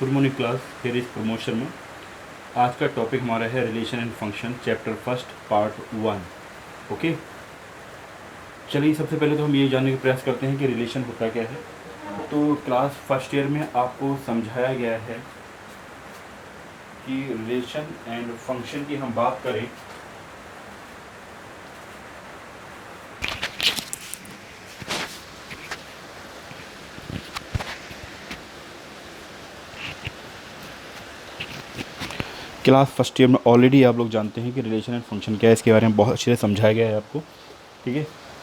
Good morning class, here is promotion में। आज का टॉपिक हमारा है relation and function, chapter first, part 1। Okay, चलिए सबसे पहले तो हम ये जानने का प्रयास करते हैं कि रिलेशन होता क्या है। तो क्लास फर्स्ट ईयर में आपको समझाया गया है कि रिलेशन एंड फंक्शन की हम बात करें क्लास फर्स्ट ईयर में ऑलरेडी आप लोग जानते हैं कि रिलेशन एंड फंक्शन क्या है, इसके बारे में बहुत अच्छे से समझाया गया है आपको। ठीक है,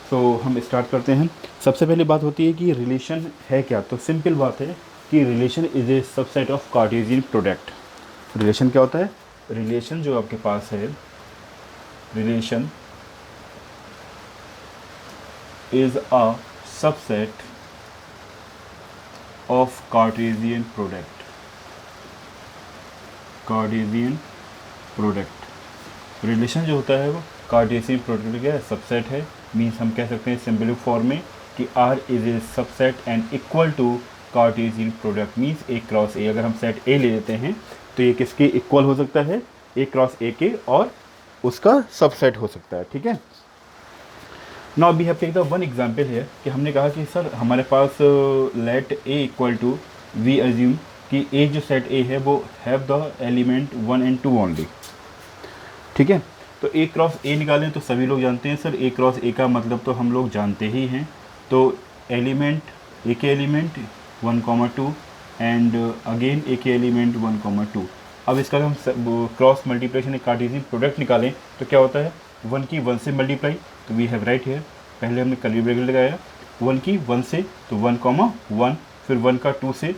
तो हम स्टार्ट करते हैं। सबसे पहले बात होती है कि रिलेशन है क्या। तो सिंपल बात है कि relation is a subset of Cartesian product. Relation क्या होता है? रिलेशन जो आपके पास है, relation is a subset of Cartesian product. Cartesian product relation जो होता है वो कार्टेशियन प्रोडक्ट का सबसेट है। मीन्स हम कह सकते हैं सिंबलिक फॉर्म में कि R is a subset and equal to Cartesian product. Means A cross A. अगर हम सेट ए ले लेते हैं तो ये किसके इक्वल हो सकता है? ए क्रॉस ए के, और उसका सबसेट हो सकता है। ठीक है, now we have take the one example है कि हमने कहा कि सर हमारे पास let A equal to, we assume कि ए जो सेट ए है वो have the element 1 and 2 only. ठीक है, तो ए क्रॉस ए निकालें तो सभी लोग जानते हैं सर ए क्रॉस ए का मतलब तो हम लोग जानते ही हैं। तो एलिमेंट ए के एलिमेंट 1, 2 एंड अगेन ए के एलिमेंट 1, 2। अब इसका हम क्रॉस मल्टीप्लिकेशन कार्टेशियन प्रोडक्ट निकालें तो क्या होता है? 1 की 1 से मल्टीप्लाई, तो वी हैव राइट हियर। पहले हमने कर्ली ब्रैकेट लगाया 1 की 1 से, तो 1, 1, फिर 1 का 2 से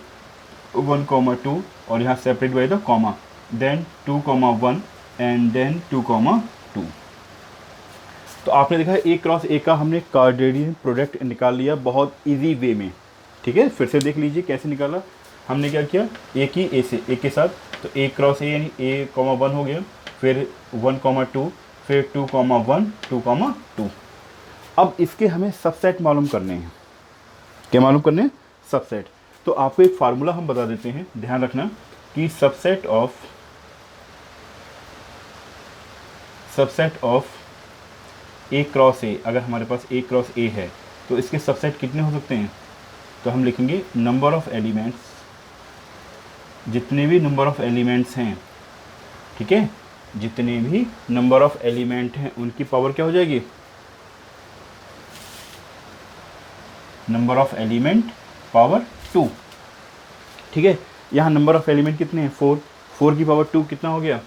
1, 2, और यहाँ separate by the comma, then 2, 1 and then 2, 2। तो आपने देखा ए क्रॉस ए का हमने कार्टेशियन प्रोडक्ट निकाल लिया बहुत इजी वे में। ठीक है, फिर से देख लीजिए कैसे निकाला। हमने क्या किया, ए की ए से ए के साथ, तो ए क्रॉस ए यानी A, 1 हो गया, फिर 1, 2, फिर 2, 1, 2, 2। अब इसके हमें सबसेट मालूम करने हैं। क्या मालूम करने हैं? सबसेट। तो आपको एक फार्मूला हम बता देते हैं, ध्यान रखना कि subset of A cross A, अगर हमारे पास ए क्रॉस ए है तो इसके सबसेट कितने हो सकते हैं? तो हम लिखेंगे नंबर ऑफ एलिमेंट्स, जितने भी नंबर ऑफ एलिमेंट्स हैं। ठीक है, जितने भी नंबर ऑफ एलिमेंट हैं उनकी पावर क्या हो जाएगी? Number of element power 2। ठीक है, यहाँ नंबर ऑफ एलिमेंट कितने हैं? 4। 4 की पावर 2 कितना हो गया?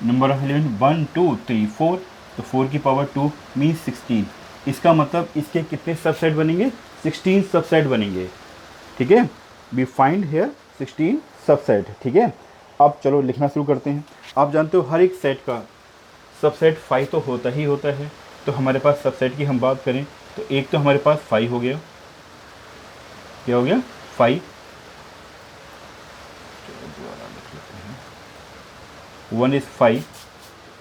नंबर ऑफ एलिमेंट 1, 2, 3, 4, तो 4 की पावर 2 मीन्स 16। इसका मतलब इसके कितने सबसेट बनेंगे? 16 सबसेट बनेंगे। ठीक है, वी फाइंड हेयर 16 सबसेट। ठीक है, अब चलो लिखना शुरू करते हैं। आप जानते हो हर एक सेट का सबसेट 5 तो होता ही होता है। तो हमारे पास सबसेट की हम बात करें तो एक तो हमारे पास 5 हो गया। क्या हो गया? 5। 1 इज़ 5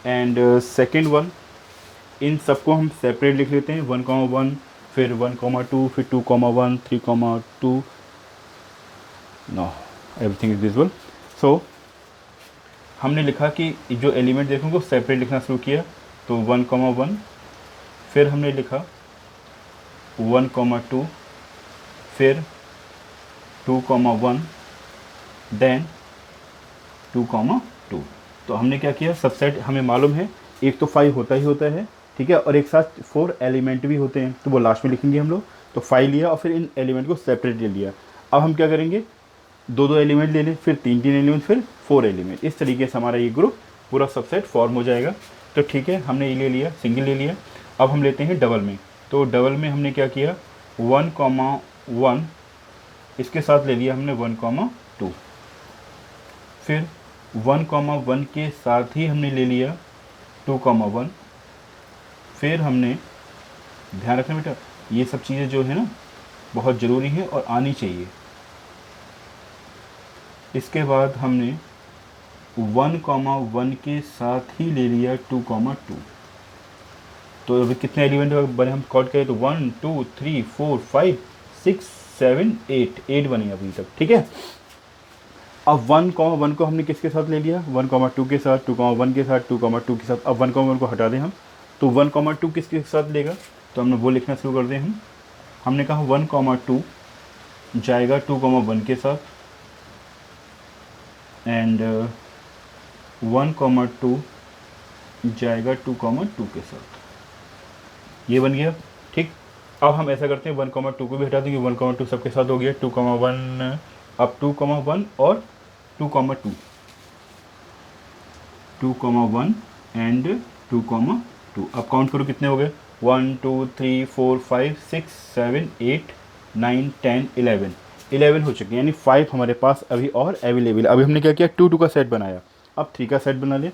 एंड सेकेंड वन, इन सबको हम सेपरेट लिख लेते हैं। 1, 1, फिर 1, 2, फिर 2, 1, 3, 2। No, everything is visual. So हमने लिखा कि जो एलिमेंट देखो को सेपरेट लिखना शुरू किया, तो 1, 1, फिर हमने लिखा 1, 2, फिर 2, 1, देन 2, 2। तो हमने क्या किया, सबसेट हमें मालूम है एक तो 5 होता ही होता है। ठीक है, और एक साथ 4 एलिमेंट भी होते हैं, तो वो लास्ट में लिखेंगे हम लोग। तो 5 लिया और फिर इन एलिमेंट को सेपरेट ले लिया। अब हम क्या करेंगे, 2 एलिमेंट ले लें, फिर 3 एलिमेंट, फिर 4 एलिमेंट। इस तरीके से हमारा ये ग्रुप पूरा सबसेट फॉर्म हो जाएगा। तो ठीक है, हमने ये ले लिया, सिंगल ले लिया। अब हम लेते हैं डबल में। तो डबल में हमने क्या किया, 1, 1 इसके साथ ले लिया हमने 1, 2, फिर 1, 1 के साथ ही हमने ले लिया 2, 1, फिर हमने, ध्यान रखना बेटा ये सब चीज़ें जो है ना बहुत ज़रूरी है और आनी चाहिए। इसके बाद हमने 1, 1 के साथ ही ले लिया 2, 2। तो अभी कितने एलिमेंट बने हम काउंट करें तो 1, 2, 3, 4, 5, 6, 7, 8 बने अभी तक। ठीक है, अब 1,1 को हमने किसके साथ ले लिया, 1,2 के साथ, 2,1 के साथ, 2,2 के साथ। अब 1,1 को हटा दें हम, तो 1,2 किसके साथ लेगा, तो हमने वो लिखना शुरू कर दें हम। हमने कहा 1,2 जाएगा 2,1 के साथ, एंड 1,2 जाएगा 2,2 के साथ। ये बन गया, ठीक। अब हम ऐसा करते हैं 1,2 को भी हटा देंगे, 1,2 सबके साथ हो गया, 2,1, अब 2,1 और 2,2, 2,1 एंड 2,2। अब काउंट करो कितने हो गए, 1 2 3 4 5 6 7 8 9 10 11 हो चुके हैं, यानी 5 हमारे पास अभी और अवेलेबल। अभी हमने क्या किया, 2 का सेट बनाया, अब 3 का सेट बना लिया।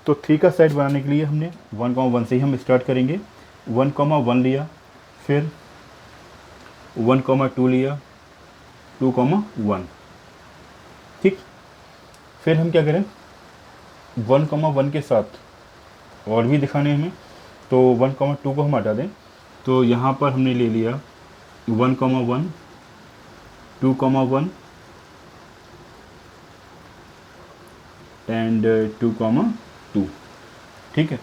तो 3 का सेट बनाने के लिए हमने 1,1 से ही हम स्टार्ट करेंगे। 1,1 लिया, फिर 1,2 लिया, 2,1, ठीक। फिर हम क्या करें, 1,1 के साथ और भी दिखाने हमें, तो 1,2 को हम हटा दें। तो यहाँ पर हमने ले लिया 1,1, 2,1 एंड 2,2, ठीक है।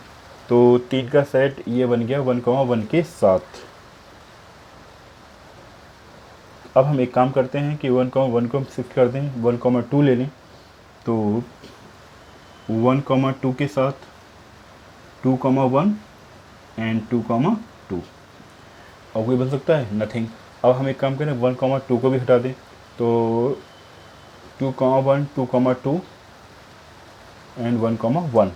तो 3 का सेट ये बन गया 1,1 के साथ। अब हम एक काम करते हैं कि 1,1 को हम शिफ्ट कर दें, 1,2 ले लें। तो 1,2 के साथ 2,1 एंड 2,2, और कोई बन सकता है, नथिंग। अब हम एक काम करें, 1,2 को भी हटा दें, तो 2,1, 2,2 एंड 1,1।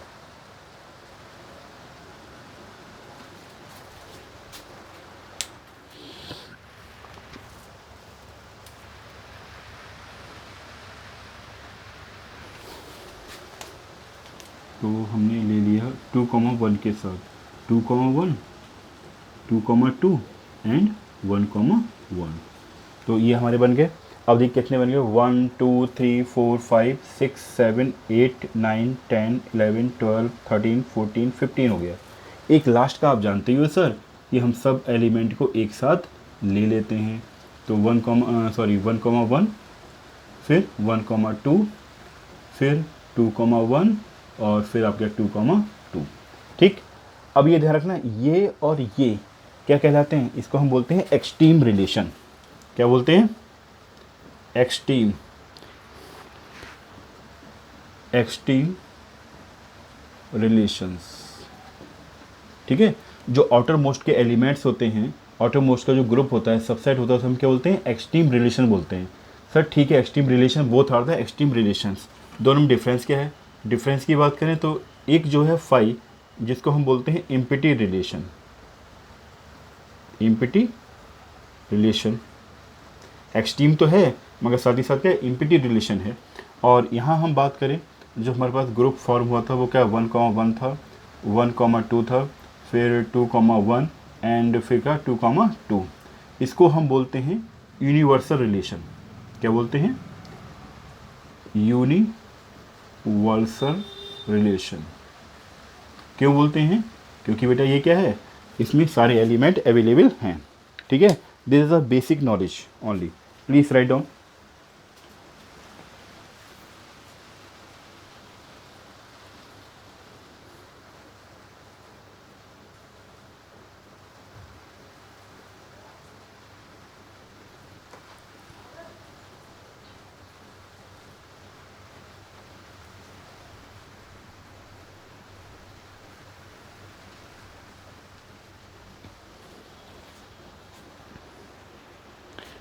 तो हमने ले लिया 2,1 के साथ 2,1, 2,2 एंड 1,1। तो ये हमारे बन गए। अब देखिए कितने बन गए, 1 2 3 4 5 6 7 8 9 10 11 12 13 14 15 हो गया। एक लास्ट का आप जानते ही हो सर, कि हम सब एलिमेंट को एक साथ ले लेते हैं। तो 1,1, फिर 1,2, फिर 2,1 और फिर आपका 2,2, ठीक। अब ये ध्यान रखना, ये और ये क्या कहलाते हैं, इसको हम बोलते हैं एक्सट्रीम रिलेशन। क्या बोलते हैं, एक्सट्रीम रिलेशंस, ठीक है। जो आउटर मोस्ट के एलिमेंट्स होते हैं, आउटर मोस्ट का जो ग्रुप होता है, सबसेट होता है, उसे हम क्या बोलते हैं, एक्सट्रीम रिलेशन बोलते हैं। सर ठीक है, extreme relation both are the extreme relations. दोनों में डिफरेंस क्या है, डिफरेंस की बात करें तो एक जो है फाई, जिसको हम बोलते हैं empty relation, empty relation extreme तो है मगर साथ ही साथ क्या इम्पिटी रिलेशन है। और यहाँ हम बात करें, जो हमारे पास ग्रुप फॉर्म हुआ था वो क्या 1,1 था, 1,2 था, फिर 2,1 एंड फिर क्या 2,2। इसको हम बोलते हैं यूनिवर्सल रिलेशन। क्या बोलते हैं, यूनिवर्सल रिलेशन। क्यों बोलते हैं, क्योंकि बेटा ये क्या है, इसमें सारे एलिमेंट अवेलेबल हैं, ठीक है। This is a basic knowledge only, please write down.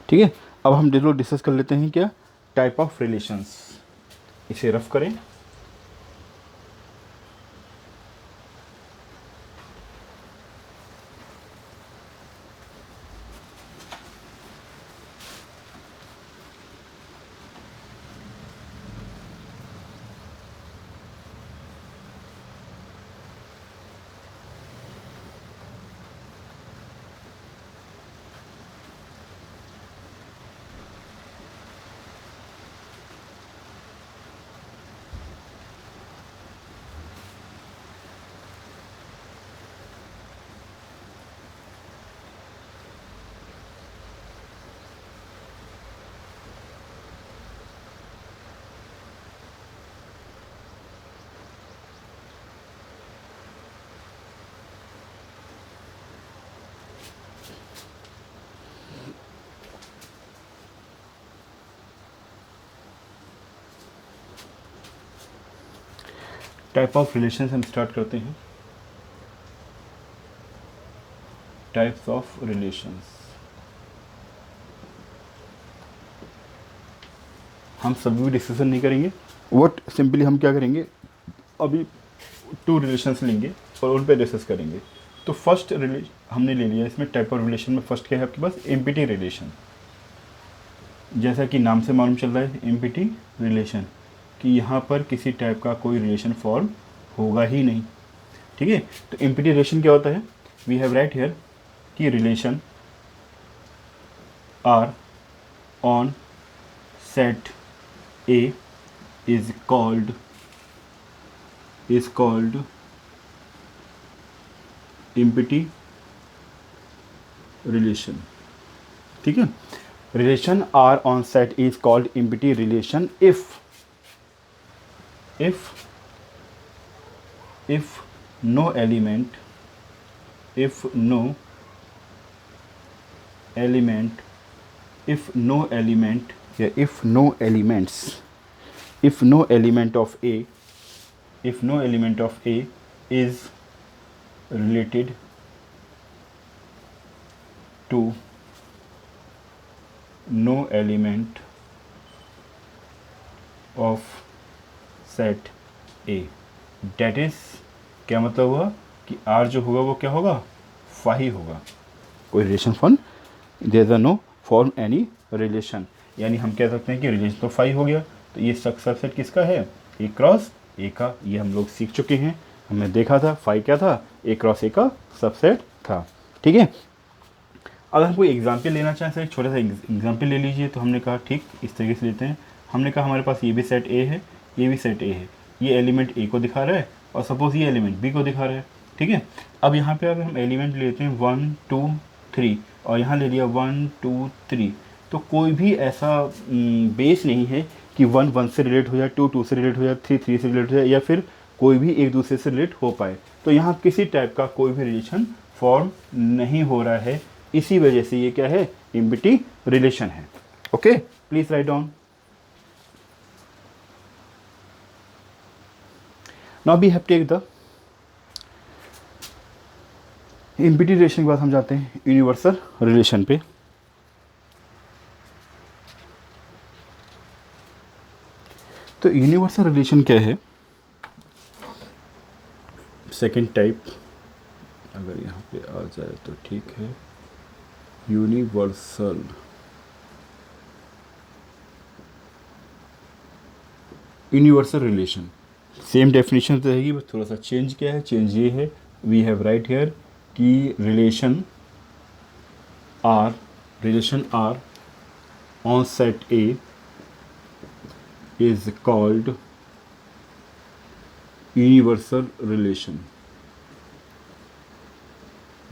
ठीक है, अब हम लोग डिस्कस कर लेते हैं क्या, टाइप ऑफ रिलेशंस। इसे रफ करें। टाइप ऑफ रिलेशन हम स्टार्ट करते हैं। टाइप्स ऑफ रिलेशंस, हम सभी भी डिस्कशन नहीं करेंगे, वट सिंपली हम क्या करेंगे, अभी 2 रिलेशंस लेंगे और उन पे डिस्कस करेंगे। तो फर्स्ट हमने ले लिया इसमें टाइप ऑफ रिलेशन में, फर्स्ट क्या है आपके पास, एम्पिटी रिलेशन। जैसा कि नाम से मालूम चल रहा है एम्पिटी रिलेशन, कि यहाँ पर किसी टाइप का कोई रिलेशन फॉर्म होगा ही नहीं। ठीक है, तो एम्पिटी रिलेशन क्या होता है, वी हैव राइट हियर कि relation R on set A is called empty relation. ठीक है, relation R on set is called empty relation if no element if no element if no element yeah if no elements if no element of a if no element of a is related to no element of set A, that is क्या मतलब हुआ कि are जो होगा वो क्या होगा, फाही होगा। कोई relation form, there is no form any relation, यानी हम कह सकते हैं कि रिलेशन तो फाई हो गया। तो ये सबसेट किसका है, ए क्रॉस ए का। ये हम लोग सीख चुके हैं, हमने देखा था फाई क्या था, ए क्रॉस ए का सबसेट था। ठीक है, अगर हम कोई एग्जाम्पल लेना चाहें, सर एक छोटा सा एग्जाम्पल ले लीजिए। तो हमने कहा ठीक इस तरीके से लेते हैं। हमने कहा हमारे पास ये भी सेट ए है, ये भी सेट ए है, ये एलिमेंट ए को दिखा रहा है और सपोज ये एलिमेंट बी को दिखा रहा है। ठीक है, अब यहाँ पे अगर हम एलिमेंट लेते हैं 1 2 3 और यहाँ ले लिया 1 2 3, तो कोई भी ऐसा बेस नहीं है कि 1 1 से रिलेट हो जाए, 2 2 से रिलेट हो जाए, 3 3 से रिलेट हो जाए, या फिर कोई भी एक दूसरे से रिलेट हो पाए। तो यहाँ किसी टाइप का कोई भी रिलेशन फॉर्म नहीं हो रहा है, इसी वजह से ये क्या है, एम्पिटी रिलेशन है। Okay, please write down. Now we have take the empty relation के बाद हम जाते हैं यूनिवर्सल रिलेशन पे। तो यूनिवर्सल रिलेशन क्या है, सेकंड टाइप अगर यहाँ पे आ जाए तो ठीक है, यूनिवर्सल रिलेशन सेम डेफिनेशन रहेगी, बस थोड़ा सा चेंज क्या है, चेंज ये है, वी हैव राइट हियर कि relation R on set A is called universal relation.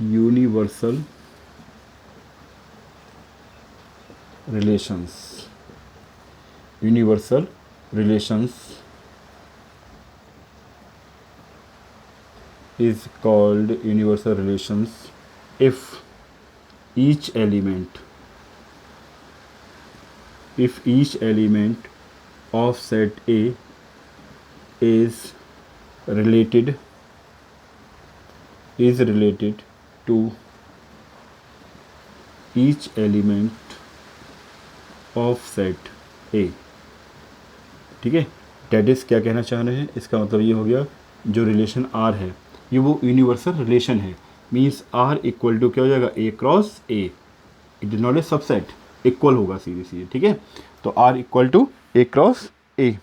Universal relations is called universal relations if each element of set A is related to each element of set A। ठीक है, date is क्या कहना चाह रहे हैं, इसका मतलब ये हो गया जो रिलेशन आर है ये वो यूनिवर्सल रिलेशन है, मीन्स आर इक्वल टू क्या हो जाएगा, A cross A, it is not a subset, equal होगा सीधे सीधे। ठीक है, तो R equal to A cross A.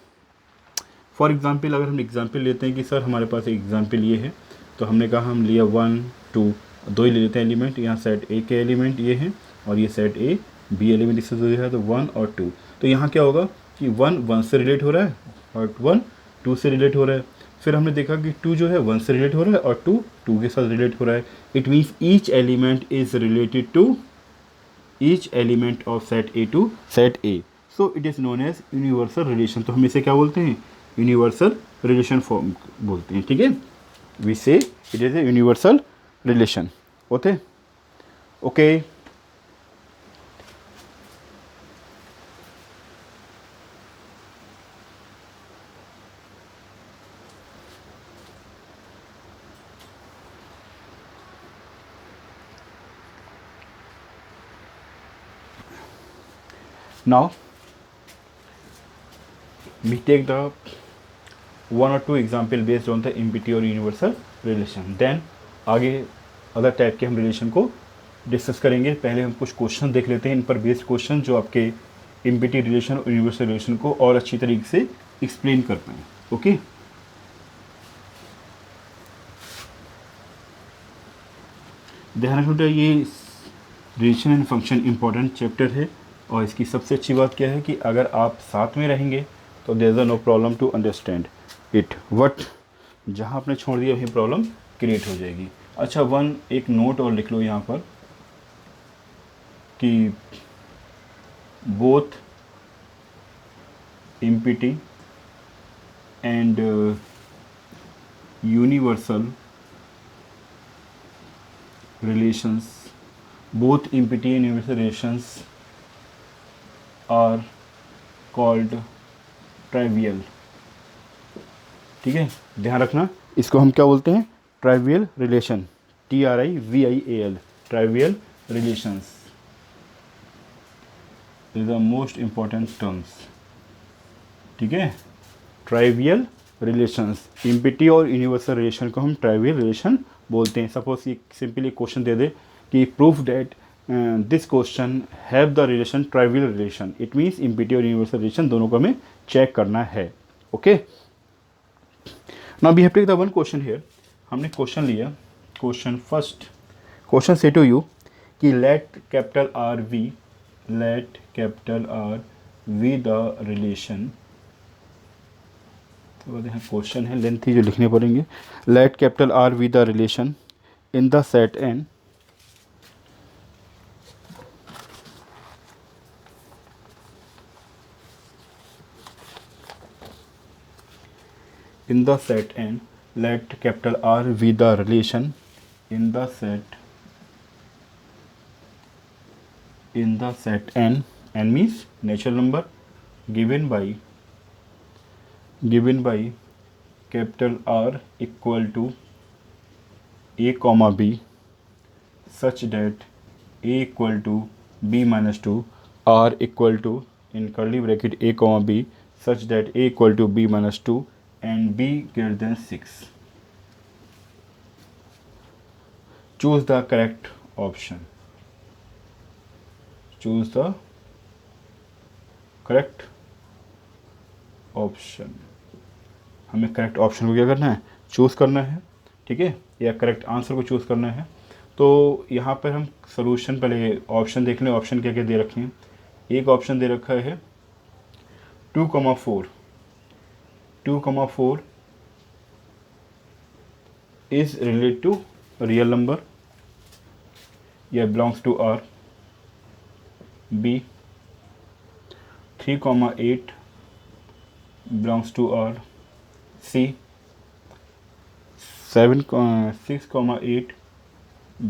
For example अगर हम एग्जाम्पल लेते हैं कि सर हमारे पास एग्जाम्पल ये है, तो हमने कहा हम लिया 1 2 दो ही ले लेते हैं एलिमेंट, यहाँ सेट ए के एलिमेंट ये हैं और ये सेट ए बी एलिमेंट इससे जो है, तो 1 और 2। तो यहाँ क्या होगा कि 1 1 से रिलेट हो रहा है और 1 2 से रिलेट हो रहा है। फिर हमने देखा कि 2 जो है 1 से रिलेट हो रहा है और 2 2 के साथ रिलेट हो रहा है। It means each element is related to each element of set A to set A, so it is known as universal relation. तो हम इसे क्या बोलते हैं, यूनिवर्सल रिलेशन फॉर्म बोलते हैं। ठीक है, वी से it is a universal relation. Okay, now we take the one or two example based on the MPT और यूनिवर्सल रिलेशन, देन आगे अदर टाइप के हम रिलेशन को डिस्कस करेंगे। पहले हम कुछ क्वेश्चन देख लेते हैं, इन पर बेस्ड क्वेश्चन जो आपके MPT रिलेशन और यूनिवर्सल रिलेशन को और अच्छी तरीके से एक्सप्लेन कर पाएँ। ओके, ध्यान रखना ये relation and function important chapter है, और इसकी सबसे अच्छी बात क्या है कि अगर आप साथ में रहेंगे तो there is no problem to understand it, but जहाँ आपने छोड़ दिया वहीं प्रॉब्लम क्रिएट हो जाएगी। अच्छा, एक नोट और लिख लो यहाँ पर कि both MPT and universal relations, both MPT and universal relations are called trivial। ठीक है, ध्यान रखना, इसको हम क्या बोलते हैं? Trivial relation, TRIVIAL, trivial relations is the most important terms. ठीक है, ट्राइवियल रिलेशंस, MPT और यूनिवर्सल रिलेशन को हम ट्राइवियल रिलेशन बोलते हैं। सपोज ये सिंपली क्वेश्चन दे दे कि proof that this question have the relation trivial relation, it means MPT और यूनिवर्सल रिलेशन दोनों को हमें चेक करना है। Okay, now we have take the one question here. हमने क्वेश्चन लिया, क्वेश्चन फर्स्ट क्वेश्चन से टू यू कि let capital R V the relation, तो यहाँ क्वेश्चन है लेंथी जो लिखने पड़ेंगे। Let capital R V the relation in the set N let capital R V the relation in the set N means natural number given by capital R equal to A comma B such that A equal to B minus 2, R equal to in curly bracket A comma B such that A equal to B minus 2 and B greater than 6. Choose the correct option. Choose the correct option. हमें correct option को क्या करना है? Choose करना है। ठीक है, या करेक्ट आंसर को चूज़ करना है। तो यहाँ पर हम सोल्यूशन, पहले ऑप्शन देख लें। ऑप्शन क्या क्या दे रखे हैं? एक ऑप्शन दे रखा है 2,4 is related to real number या belongs to R. B 3,8 belongs to R. C 6,8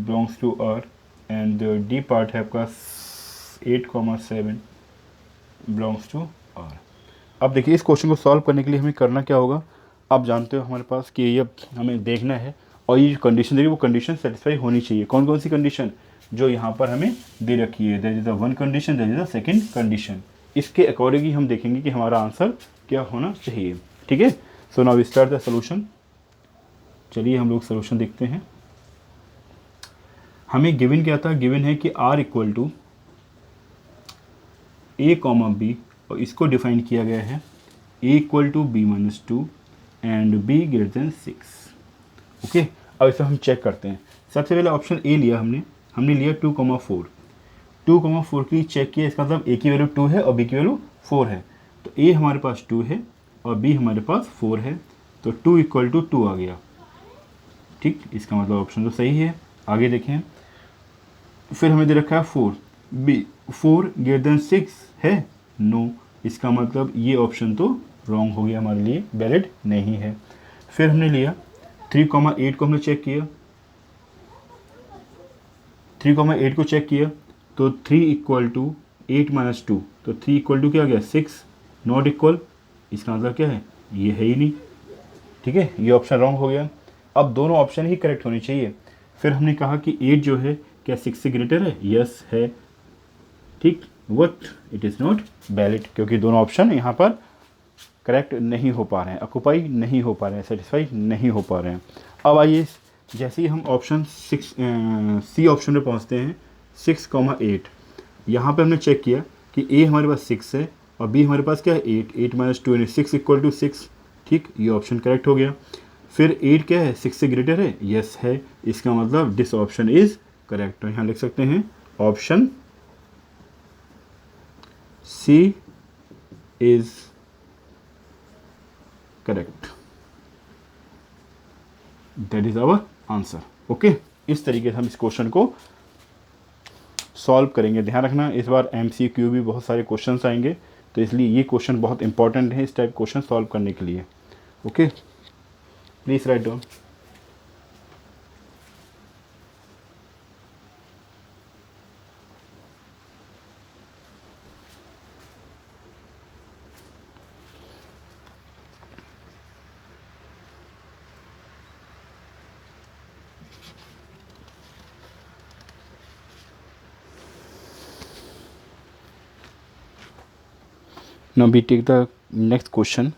belongs to R and D part है आपका 8,7 belongs to R. अब देखिए, इस क्वेश्चन को सॉल्व करने के लिए हमें करना क्या होगा? आप जानते हो हमारे पास कि ये हमें देखना है, और ये जो कंडीशन देखिए वो कंडीशन सेटिस्फाई होनी चाहिए। कौन कौन सी कंडीशन? जो यहाँ पर हमें दे रखी है, that is the one condition, that is the second condition. इसके अकॉर्डिंग ही हम देखेंगे कि हमारा आंसर क्या होना चाहिए। ठीक है, so now we start the solution. चलिए हम लोग सोल्यूशन देखते हैं। हमें गिवन क्या था? गिवन है कि R equal to A comma B, और इसको डिफाइन किया गया है A equal to B minus 2 and B greater than 6। Okay, अब इसे हम चेक करते हैं। सबसे पहले ऑप्शन ए लिया हमने लिया 2,4 के लिए चेक किया। इसका मतलब A की वैल्यू 2 है और B की वैल्यू 4 है। तो A हमारे पास 2 है और B हमारे पास 4 है, तो 2 इक्वल टू 2 आ गया। ठीक, इसका मतलब ऑप्शन तो सही है। आगे देखें, फिर हमें दे रखा है 4 ग्रेटर देन 6 है, नो, इसका मतलब ये ऑप्शन तो रॉन्ग हो गया, हमारे लिए वैलिड नहीं है। फिर हमने लिया 3,8 को हमने चेक किया, 3,8 को चेक किया तो 3 इक्वल टू 8 माइनस 2, तो 3 इक्वल टू क्या आ गया? 6, नॉट इक्वल, इसका मतलब क्या है? ये है ही नहीं। ठीक है, ये ऑप्शन रॉन्ग हो गया। अब दोनों ऑप्शन ही करेक्ट होने चाहिए। फिर हमने कहा कि 8 जो है क्या 6 से ग्रेटर है? यस है। ठीक, what it is not valid, क्योंकि दोनों ऑप्शन यहाँ पर करेक्ट नहीं हो पा रहे हैं, ऑक्यूपाई नहीं हो पा रहे हैं, सेटिस्फाई नहीं हो पा रहे हैं। अब आइए जैसे ही हम ऑप्शन सी ऑप्शन में पहुँचते हैं 6,8, यहाँ पे हमने चेक किया कि ए हमारे पास 6 है और बी हमारे पास क्या है 8, 8 - 2 यानी 6 = 6, ठीक, ये ऑप्शन करेक्ट हो गया। फिर 8 क्या है 6 से ग्रेटर है, यस है, इसका मतलब दिस ऑप्शन इज़ करेक्ट। तो यहाँ लिख सकते हैं option C is correct, that is our answer. Okay, इस तरीके से हम इस क्वेश्चन को सॉल्व करेंगे। ध्यान रखना इस बार MCQ भी बहुत सारे क्वेश्चंस आएंगे, तो इसलिए ये क्वेश्चन बहुत इंपॉर्टेंट है इस टाइप क्वेश्चन सॉल्व करने के लिए। Okay, please write down. Now we take the next question.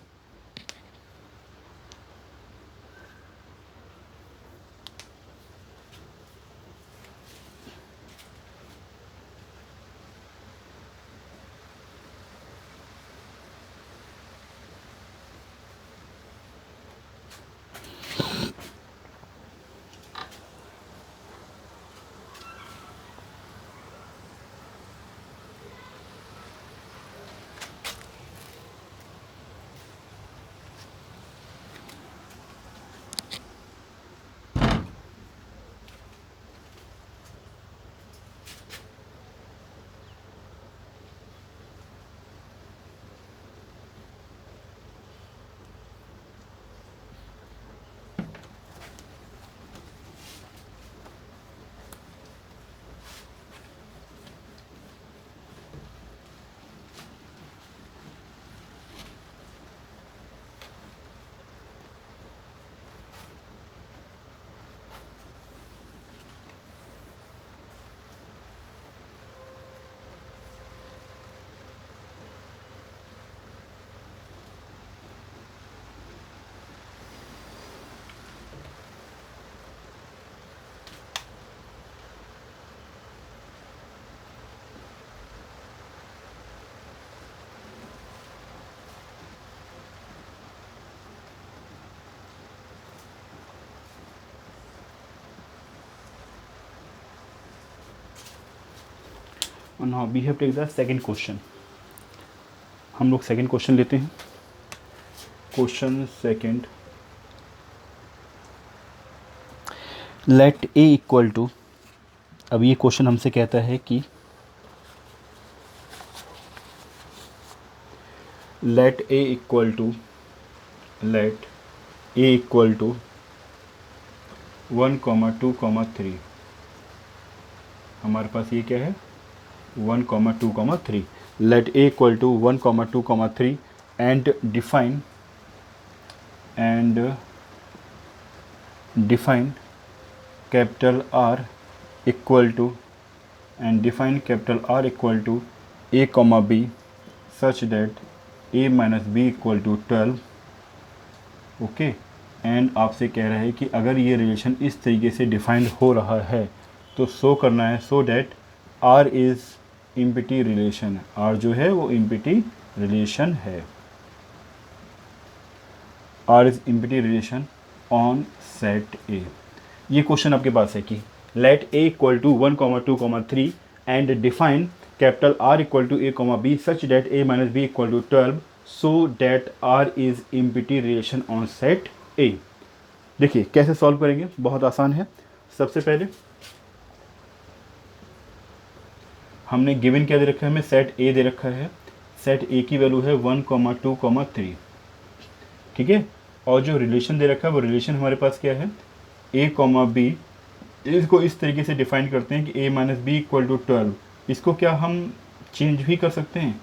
Now we have to take the second question. हम लोग सेकंड क्वेश्चन लेते हैं। Question second, let A equal to, अब ये क्वेश्चन हमसे कहता है कि लेट ए इक्वल टू 1, 2, 3। हमारे पास ये क्या है 1, 2, 3। Let A equal to 1, 2, 3 and define capital R equal to A, B such that A - B = 12। Okay, and आपसे कह रहा है कि अगर ये रिलेशन इस तरीके से डिफाइंड हो रहा है तो शो करना है so that R is empty relation, R जो है वो इम्पिटी रिलेशन है, R is empty relation on set A। ये क्वेश्चन आपके पास है कि let A equal to 1, 2, 3 and define capital R equal to A, B such that A - B = 12 so that R is empty relation on set A। देखिए कैसे solve करेंगे, बहुत आसान है। सबसे पहले हमने गिवन क्या दे रखा है, हमें सेट A दे रखा है, सेट A की वैल्यू है 1, 2, 3, ठीक है। और जो रिलेशन दे रखा है वो रिलेशन हमारे पास क्या है A, B, इसको इस तरीके से डिफाइन करते हैं कि A - B = 12। इसको क्या हम चेंज भी कर सकते हैं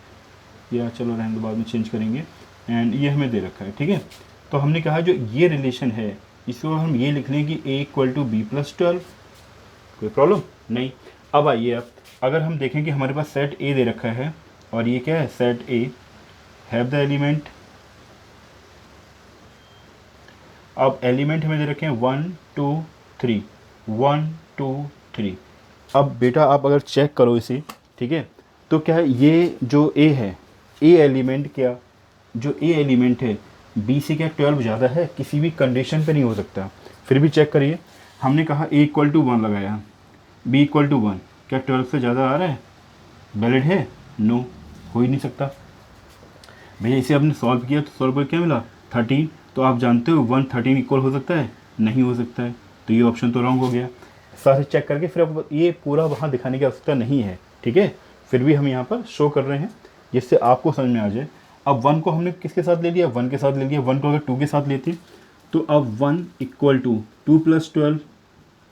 या चलो रहने दो बाद में चेंज करेंगे, एंड ये हमें दे रखा है, ठीक है। तो हमने कहा जो ये रिलेशन है इसको हम ये लिख लें कि A = B + 12, कोई प्रॉब्लम नहीं। अब आइए आप अगर हम देखें कि हमारे पास सेट ए दे रखा है और ये क्या है, set A have the element, अब एलिमेंट हमें दे रखे हैं 1 2 3, 1 2 3। अब बेटा आप अगर चेक करो इसे, ठीक है, तो क्या है ये जो ए है, ए एलिमेंट क्या, जो ए एलिमेंट है बी से क्या 12 ज़्यादा है, किसी भी कंडीशन पे नहीं हो सकता। फिर भी चेक करिए, हमने कहा ए इक्वल टू 1 लगाया, बी इक्वल टू 1, क्या 12 से ज़्यादा आ रहा है, वैलिड है, नो, हो ही नहीं सकता। भैया इसे आपने सॉल्व किया तो सॉल्व कर क्या मिला 13, तो आप जानते हो 1 13 इक्वल हो सकता है, नहीं हो सकता है, तो ये ऑप्शन तो रॉन्ग हो गया। साथ चेक करके फिर आप ये पूरा वहाँ दिखाने की आवश्यकता नहीं है, ठीक है, फिर भी हम यहाँ पर शो कर रहे हैं जिससे आपको समझ में आ जाए। अब 1 को हमने किसके साथ ले लिया, 1 के साथ ले लिया, 1 को अगर 2 के साथ लेते तो अब 1 इक्वल टू 2 + 12,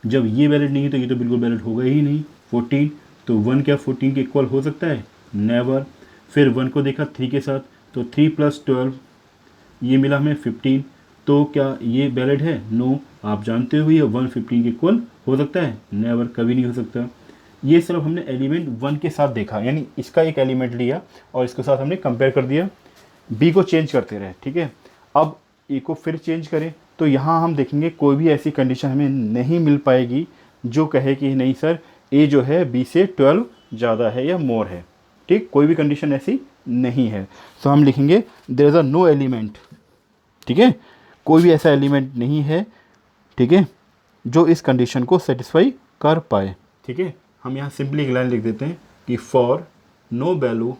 जब ये वैलिड नहीं है तो ये तो बिल्कुल वैलिड होगा ही नहीं, 14, तो 1 क्या 14 के इक्वल हो सकता है, नेवर। फिर 1 को देखा 3 के साथ, तो 3 + 12 ये मिला हमें 15, तो क्या ये वैलिड है, नो। आप जानते हो ये 1 15 के इक्वल हो सकता है, नेवर, कभी नहीं हो सकता। ये सिर्फ हमने एलिमेंट 1 के साथ देखा, यानी इसका एक एलिमेंट लिया और इसके साथ हमने कंपेयर कर दिया, बी को चेंज करते रहे, ठीक है। अब ए को फिर चेंज करें तो यहाँ हम देखेंगे कोई भी ऐसी कंडीशन हमें नहीं मिल पाएगी जो कहे कि नहीं सर ए जो है बी से 12 ज़्यादा है या मोर है, ठीक, कोई भी कंडीशन ऐसी नहीं है। तो हम लिखेंगे there is a no element, ठीक है, कोई भी ऐसा एलिमेंट नहीं है, ठीक है, जो इस कंडीशन को सेटिस्फाई कर पाए, ठीक है। हम यहाँ सिंपली एक लाइन लिख देते हैं कि for no value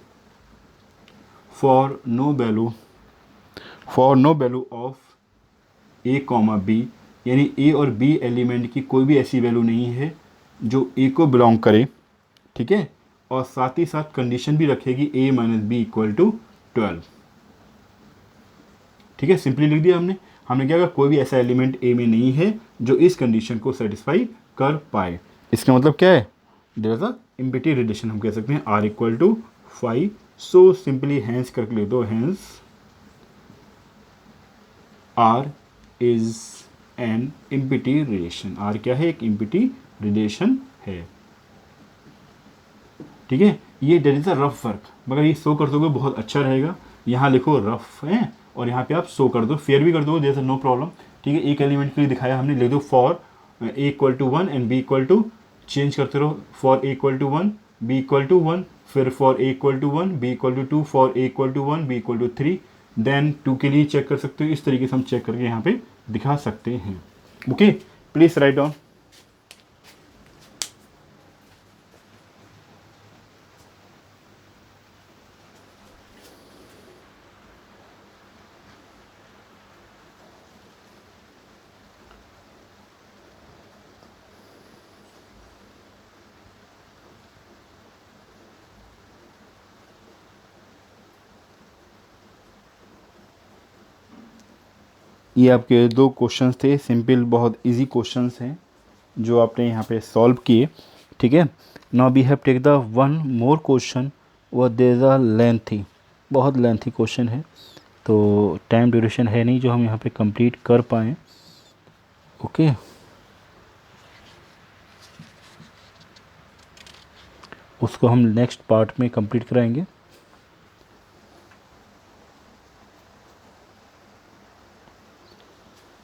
of A comma B, यानी ए और बी एलिमेंट की कोई भी ऐसी वैल्यू नहीं है जो ए को बिलोंग करे, ठीक है, और साथ ही साथ कंडीशन भी रखेगी a - b = 12, ठीक है, सिंपली लिख दिया हमने क्या कहा, कोई भी ऐसा एलिमेंट ए में नहीं है जो इस कंडीशन को सेटिस्फाई कर पाए। इसका मतलब क्या है, there is a empty relation, हम कह सकते हैं r = 5। सो सिंपली हैंस करके लिख दो, hence r is an empty relation, r क्या है, एक एम्प्टी रिलेशन है, ठीक है। ये that is a rough work, मगर ये शो कर दोगे बहुत अच्छा रहेगा। यहाँ लिखो रफ है और यहाँ पे आप शो कर दो, फेयर भी कर दो, देयर इज नो प्रॉब्लम, ठीक है। एक एलिमेंट के लिए दिखाया हमने, लिख दो for a = 1 and b = change करते रहो, फॉर a = 1 b = 1, फिर for a = 1 b = 2, for a = 1 b = 3, then 2 के लिए चेक कर सकते हो। इस तरीके से हम चेक करके यहाँ पे दिखा सकते हैं। Okay, please write down. ये आपके 2 क्वेश्चंस थे, सिंपल बहुत इजी क्वेश्चंस हैं जो आपने यहाँ पे सॉल्व किए, ठीक है। Now we have take the one more question, वो देयर इज अ लेंथी, बहुत लेंथी क्वेश्चन है, तो टाइम ड्यूरेशन है नहीं जो हम यहाँ पे कंप्लीट कर पाएँ। ओके, उसको हम नेक्स्ट पार्ट में कंप्लीट कराएंगे।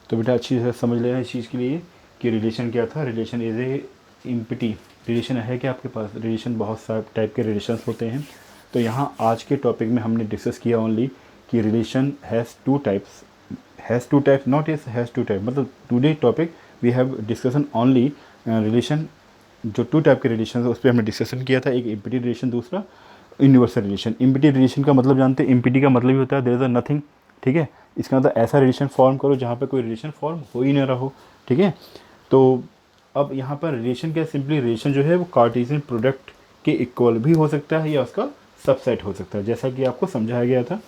तो बेटा अच्छी तरह समझ लेना इस चीज़ के लिए कि रिलेशन क्या था। Relation is a empty relation है कि आपके पास रिलेशन बहुत सारे टाइप के रिलेशंस होते हैं। तो यहाँ आज के टॉपिक में हमने डिस्कस किया ओनली कि relation has two types, not is has two type, मतलब today topic we have discussion only relation, जो 2 टाइप के रिलेशन है उस पर हमने डिस्कशन किया था, एक इम्पिटी रिलेशन, दूसरा यूनिवर्सल रिलेशन। इम्पिटी रिलेशन का मतलब जानते हैं, इम्पिटी का मतलब ही होता है देयर इज अ नथिंग, ठीक है। इसका मतलब ऐसा रिलेशन फॉर्म करो जहाँ पे कोई रिलेशन फॉर्म हो ही ना रहो, ठीक है। तो अब यहाँ पर रिलेशन क्या, सिंपली रिलेशन जो है वो कार्टेशियन प्रोडक्ट के इक्वल भी हो सकता है या उसका सबसेट हो सकता है, जैसा कि आपको समझाया गया था।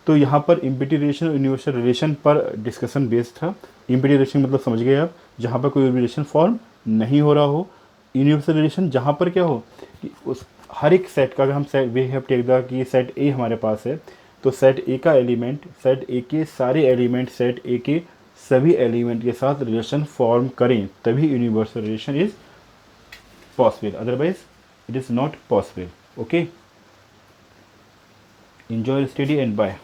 तो यहाँ पर इम्पिटी रिलेशन और यूनिवर्सल रिलेशन पर डिस्कशन बेस्ड था। इम्पिटी रिलेशन मतलब समझ गए आप, जहाँ पर कोई रिलेशन फॉर्म नहीं हो रहा हो। यूनिवर्सल रिलेशन जहाँ पर क्या हो कि उस हर एक सेट का, अगर हम set we have take the कि सेट ए हमारे पास है, तो सेट ए का एलिमेंट सेट ए के सारे एलिमेंट सेट ए के सभी एलिमेंट के साथ रिलेशन फॉर्म करें, तभी universal relation is possible, otherwise it is not possible. Okay, enjoy your study and bye.